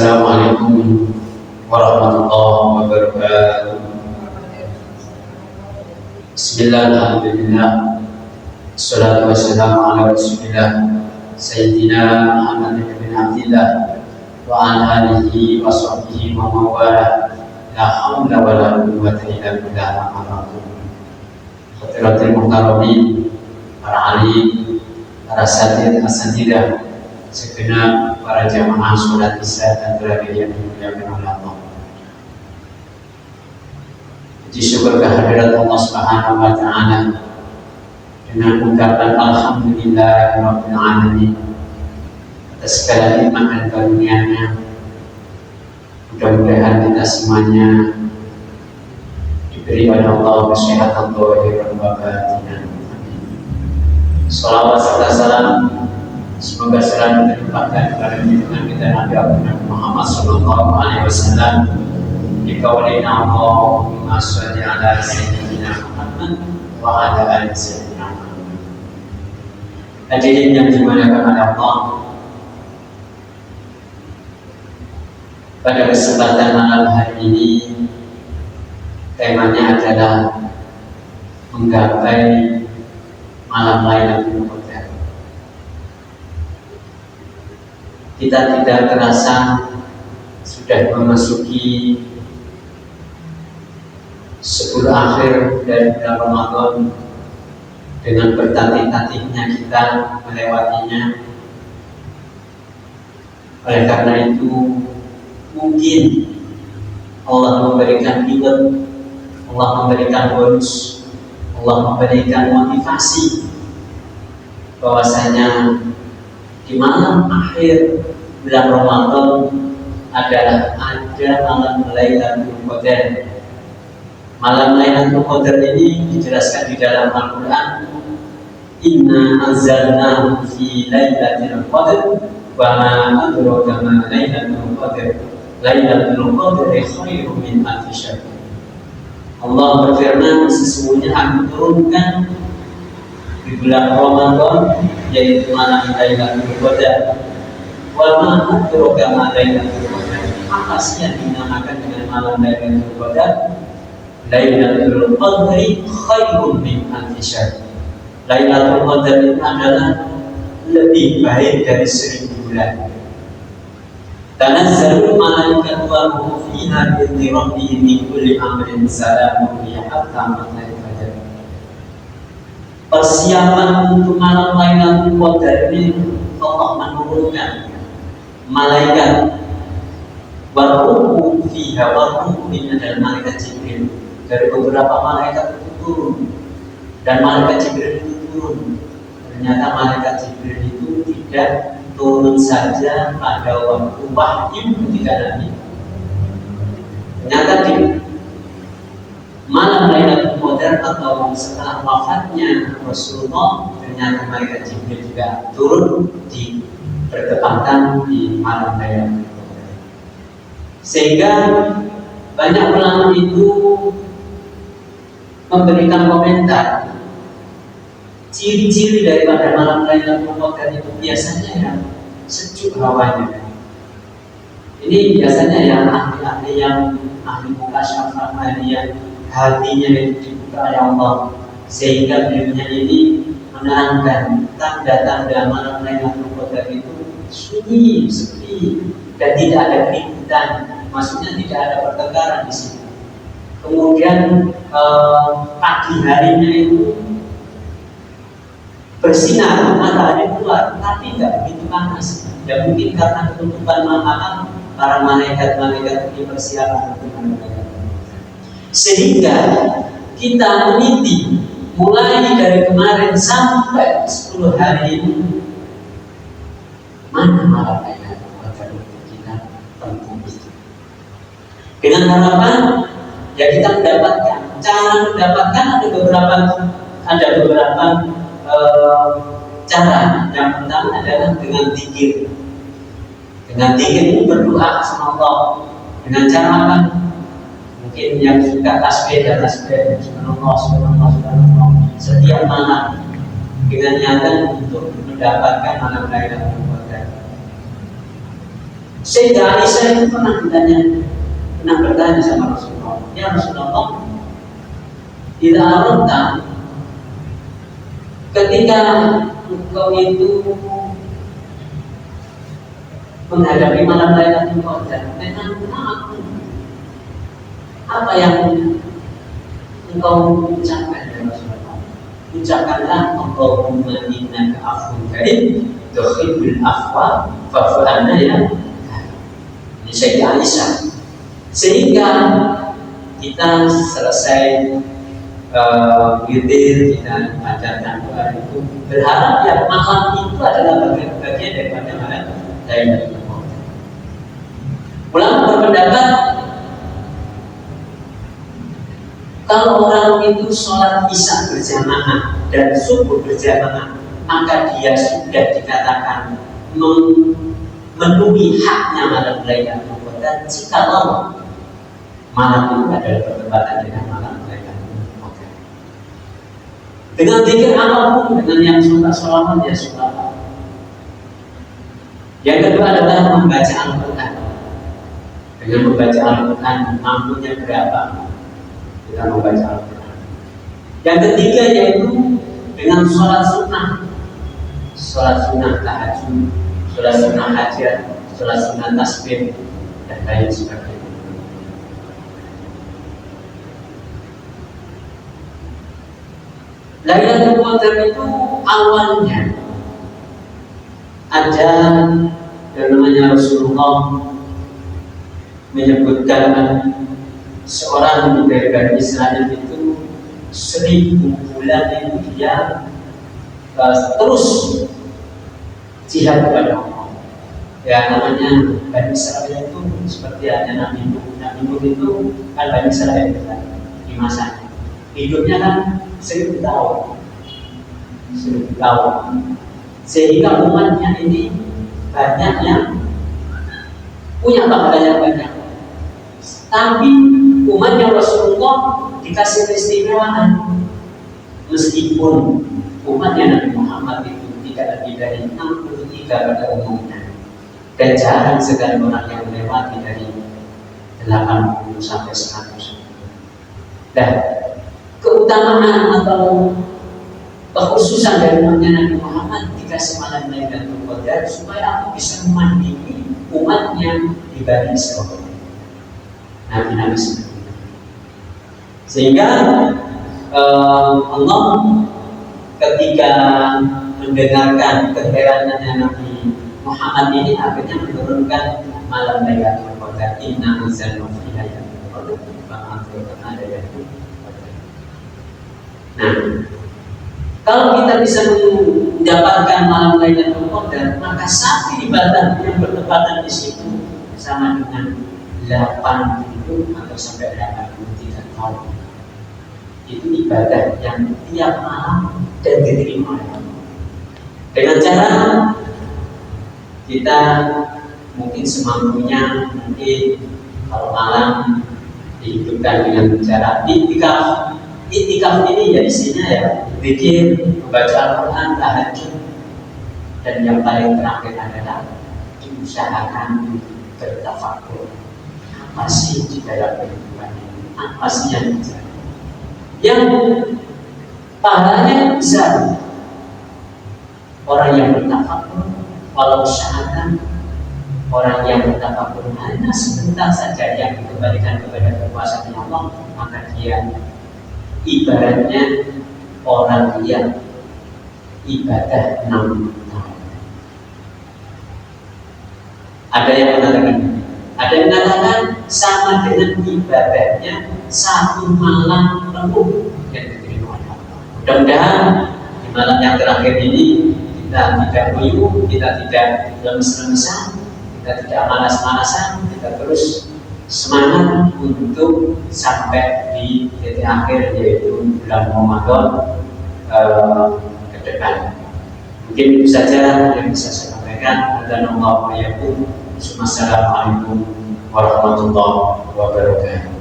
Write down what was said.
Assalamualaikum warahmatullahi wabarakatuh. Bismillah, alhamdulillah, assalatu wassalamu ala rasulillah Sayyidina Muhammad bin Abdillah wa ala alihi wa sahbihi wa mawala. La hawla wa la quwwata illa billah. Hadiratul muhtaramin, para alim, para asatidah, segenap para jamaah sholat isya dan terawih yang dimuliakan oleh Allah. Puji syukur kehadirat Allah Subhanahu wa Ta'ala dengan ucapan alhamdulillahirabbil alamin atas segala nikmat dan karunia-Nya. Mudah-mudahan kita semuanya diberi oleh Allah kesehatan zahir wa batin. Salawat serta salam semoga selalu terlimpahkan kepada junjungan kita Nabi Muhammad sallallahu alaihi wasallam. Di qaulina Allahumma shalli ala sayyidina Muhammad wa ala ali sayyidina Muhammad. Hadirin yang dimuliakan oleh Allah, pada kesempatan malam hari ini temanya adalah menggapai malam Lailatul Qadar. Kita tidak terasa sudah memasuki 10 akhir dari bulan Ramadan dengan bertatih-tatihnya kita melewatinya. Oleh karena itu mungkin Allah memberikan reward, Allah memberikan bonus, Allah memberikan motivasi bahwasanya di malam akhir bulan Ramadan adalah ada malam Lailatul Qadar. Malam Lailatul Qadar ini dijelaskan di dalam Al-Quran, Inna anzalnahu fi Lailatul Qadar wa ma adraka ma Lailatul Qadar. Lailatul Qadar khairun min alfi syahr. Allah berfirman, sesungguhnya aku turunkan di bulan Ramadan yaitu malam Lailatul Qadar. Wa ma adraka ma Lailatul Qadar. Apa sih yang dinamakan dengan malam Lailatul Qadar? Lailatul Qadri khairun min alfi syahr. Lailatul Qadar itu adalah lebih baik dari 1000 bulan. Tanazzalul malaikatu wa ruhu fiha bi rabbihim min kulli amrin salamun hiya hatta matla'il fajr. Persiapan untuk malam Lailatul Qadar ini Allah menurunkan malaikat wa ruhu fiha, wa ruhu ini adalah malaikat Jibril. Dari beberapa malaikat itu turun, dan malaikat Jibril itu turun. Ternyata malaikat Jibril itu tidak turun saja pada waktu wahyu ketika Nabi. Ternyata di malam Lailatul Qadar atau setelah wafatnya Rasulullah, ternyata malaikat Jibril juga turun di bertepatan di malam Lailatul Qadar. Sehingga banyak ulama itu memberikan komentar ciri-ciri daripada malam Lailatul Qadar itu biasanya yang sejuk hawanya. Ini biasanya yang ahli-ahli yang ahli mukasyafah, ahli yang hatinya itu dibuka oleh Allah, sehingga beliaunya ini menerangkan tanda-tanda malam Lailatul Qadar itu sunyi, sepi, dan tidak ada keributan. Maksudnya tidak ada pertengkaran di sini. Kemudian pagi harinya itu bersinar, matahari keluar, tapi tidak begitu panas. Ya mungkin karena ketutupan mata para malaikat-malaikat ini persiapan untuk malaikat. Sehingga kita meniti mulai dari kemarin sampai 10 hari ini, mana malam Lailatul Qadar untuk kita tempuh itu. Dengan harapan ya kita mendapatkan. Cara mendapatkan ada beberapa cara. Yang pertama adalah dengan zikir. Dengan zikir itu berdoa sama Allah. Dengan cara apa? Mungkin yang suka tasbih dan tasbih, subhanallah, subhanallah, subhanallah, setiap malam dengan niatan untuk mendapatkan malam Lailatul Qadar. Sayyidah Aisyah itu pernah bertanya sama Rasulullah, ya Rasulullah, tidak aronta ketika engkau itu menghadapi malam Lailatul Qadar, memang apa yang engkau ucapkan ya Rasulullah? Ucapkanlah Allahumma innaka afuwwun karim tuhibbul afwa fa'fu anna ya. Ini Sayyidah Aisyah. Sehingga kita selesai witir, kita bacakan doa itu, berharap ya malam itu adalah bagian daripada malam Lailatul Qadar. Ulama berpendapat kalau orang itu sholat isya berjamaah dan subuh berjamaah, maka dia sudah dikatakan memenuhi haknya malam Lailatul Qadar. Jikalau malam itu adalah bertepatan dengan malam Lailatul Qadar, dengan zikir apapun, dengan yang suka sholawat ya sholawat. Yang kedua adalah membaca Al-Quran. Dengan membaca Al-Quran mampunya berapa kita membaca Al-Quran. Yang ketiga yaitu dengan sholat sunnah tahajud, sholat sunnah hajat, sholat sunnah tasbih dan lain sebagainya. Lailatul Qadar itu awalnya ada yang namanya Rasulullah menyebutkan seorang dari Bani Israel itu 1000 bulan itu dia terus jihad kepada Allah. Ya namanya Bani Israel itu seperti ada Nabi Nuh. Nabi Nuh itu kan Bani Israel di masanya. Hidupnya kan 1000 tahun. Sehingga umatnya ini banyak yang punya pahala yang banyak. Tapi umatnya Rasulullah dikasih keistimewaan, meskipun umatnya Nabi Muhammad itu tidak lebih dari 63 pada umumnya, dan jarang sekali orang yang melewati dari 80 sampai 100. Dan keutamaan atau kekhususan dari umatnya Nabi Muhammad dikasih malam Lailatul Qadar supaya aku bisa memandiri umatnya di Bani Israil. Nabi-nabi seperti itu. Sehingga Allah ketika mendengarkan keheranannya Nabi Muhammad ini akhirnya menurunkan malam Lailatul Qadar. Inna anzalnahu fi lailatul qadar Nah, kalau kita bisa mendapatkan malam Lailatul Qadar, maka satu ibadah yang bertepatan di situ sama dengan 80 atau sampai 83 tahun. Itu ibadah yang tiap malam dan diterima oleh Allah. Dengan cara kita mungkin semampunya, mungkin kalau malam dihidupkan dengan cara itikaf. Itikaf ini ya isinya ya zikir, membaca Al-Quran, tahajud, dan yang paling terakhir adalah diusahakan bertafakur. Apa sih di dalam kehidupan ini? Apa sih yang terjadi? Yang pahalanya besar. Orang yang bertafakur, walau syahatan, orang yang bertafakur hanya sebentar saja yang dikembalikan kepada kekuasaan Allah, maka dia ibaratnya orang yang ibadah 60 tahun. Ada yang mengatakan sama dengan ibadahnya satu malam penuh yang diterima oleh Allah. Mudah-mudahan di malam yang terakhir ini kita tidak loyo, kita tidak lemes-lemesan, kita tidak malas-malasan, kita terus semangat untuk sampai di titik akhir, yaitu bulan Ramadan ke depan. Mungkin itu saja yang bisa saya sampaikan. Assalamualaikum warahmatullahi wabarakatuh.